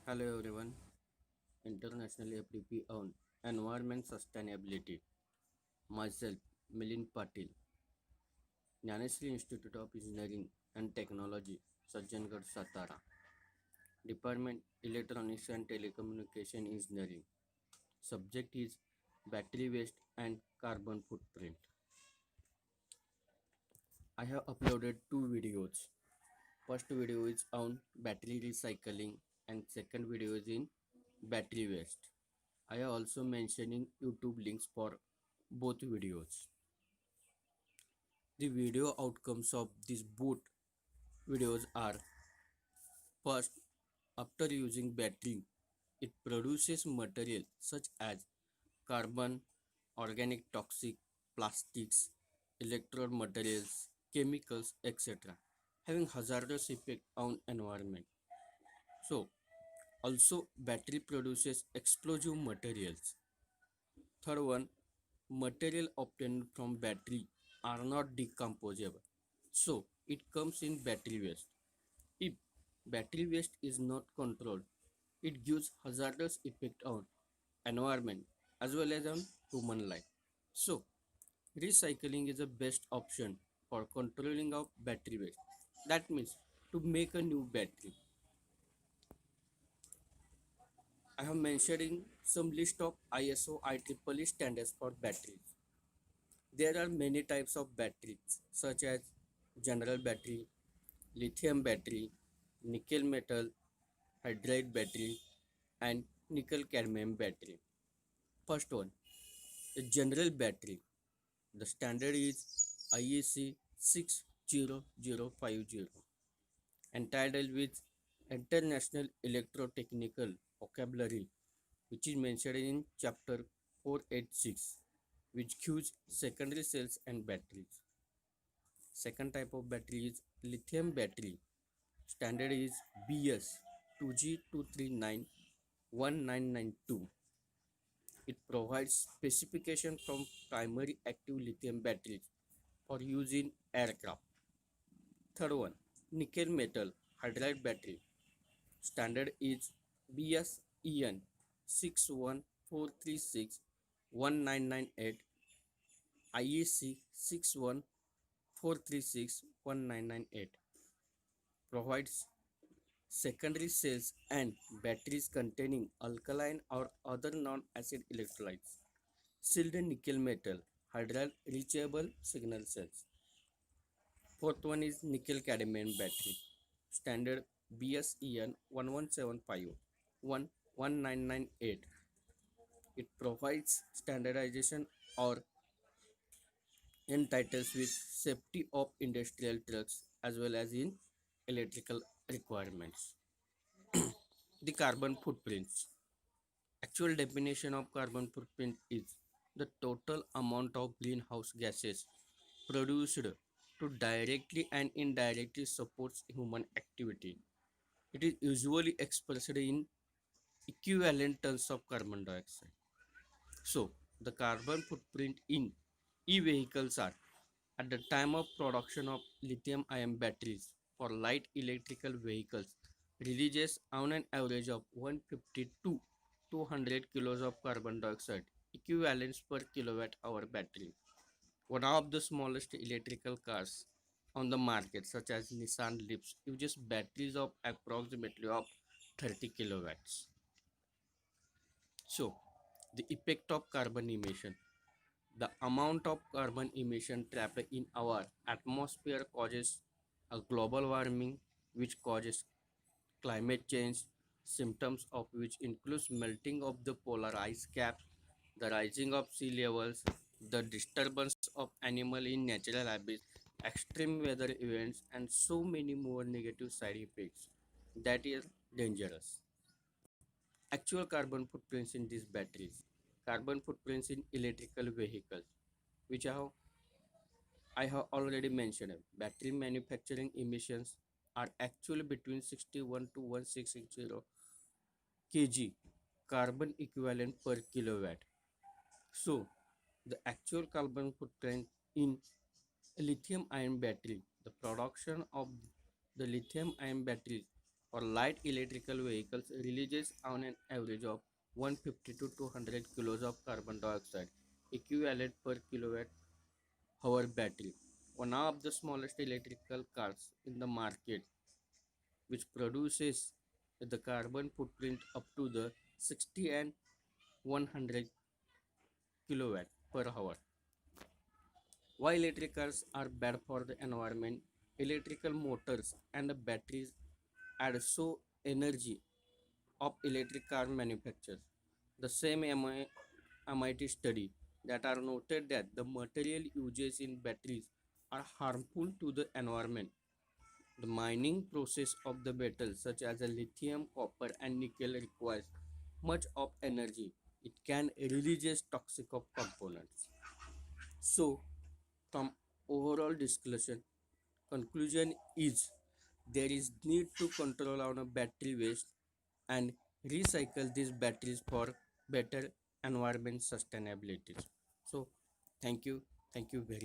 Hello everyone, International FDP on Environment Sustainability. Myself, Milind Patil, Jnaneshri Institute of Engineering and Technology, Sajjangarh, Satara. Department Electronics and Telecommunication Engineering. Subject is Battery Waste and Carbon Footprint. I have uploaded two videos. First video is on battery recycling and second video is in battery waste. I am also mentioning YouTube links for both videos. The video outcomes of these both videos are: first, after using battery, it produces material such as carbon, organic toxic, plastics, electrode materials, chemicals, etc., having hazardous effect on environment. So, also battery produces explosive materials. Third one, material obtained from battery are not decomposable. So it comes in battery waste. If battery waste is not controlled, it gives hazardous effect on environment as well as on human life. So recycling is the best option for controlling of battery waste. That means to make a new battery. I have mentioned some list of ISO IEEE standards for batteries. There are many types of batteries such as general battery, lithium battery, nickel metal hydride battery, and nickel cadmium battery. First one, the general battery. The standard is IEC 60050, entitled with International Electrotechnical Vocabulary, which is mentioned in chapter 486, which gives secondary cells and batteries. Second type of battery is lithium battery. Standard is BS 2G2391992. It provides specification from primary active lithium batteries for use in aircraft. Third one, nickel metal hydride battery. Standard is BSEN 614361998, IEC 614361998. Provides secondary cells and batteries containing alkaline or other non-acid electrolytes. Sealed nickel metal hydride reachable signal cells. Fourth one is nickel cadmium battery. Standard BSEN 1175 11998. It provides standardization or entitles with safety of industrial trucks as well as in electrical requirements. The carbon footprints. Actual definition of carbon footprint is the total amount of greenhouse gases produced to directly and indirectly supports human activity. It is usually expressed in equivalent tons of carbon dioxide. So, the carbon footprint in e-vehicles are: at the time of production of lithium ion batteries for light electrical vehicles releases on an average of 150 to 200 kilos of carbon dioxide equivalents per kilowatt hour battery. One of the smallest electrical cars on the market, such as Nissan Leaf, uses batteries of approximately of 30 kilowatts. So, the effect of carbon emission. The amount of carbon emission trapped in our atmosphere causes a global warming, which causes climate change, symptoms of which includes melting of the polar ice caps, the rising of sea levels, the disturbance of animal in natural habitats, extreme weather events, and so many more negative side effects that is dangerous. Actual carbon footprints in these batteries. Carbon footprints in electrical vehicles, which I have already mentioned. Battery manufacturing emissions are actually between 61 to 1660 kg carbon equivalent per kilowatt. So, the actual carbon footprint in a lithium ion battery, the production of the lithium ion battery or light electrical vehicles releases on an average of 150 to 200 kilos of carbon dioxide equivalent per kilowatt hour battery. One of the smallest electrical cars in the market, which produces the carbon footprint up to the 60 and 100 kilowatt per hour. Why electric cars are bad for the environment? Electrical motors and the batteries add so energy of electric car manufacturers. The same MIT study that are noted that the material uses in batteries are harmful to the environment. The mining process of the metals such as the lithium, copper and nickel requires much of energy. It can release toxic of components. So, from overall discussion, conclusion is there is need to control on a battery waste and recycle these batteries for better environment sustainability. So thank you very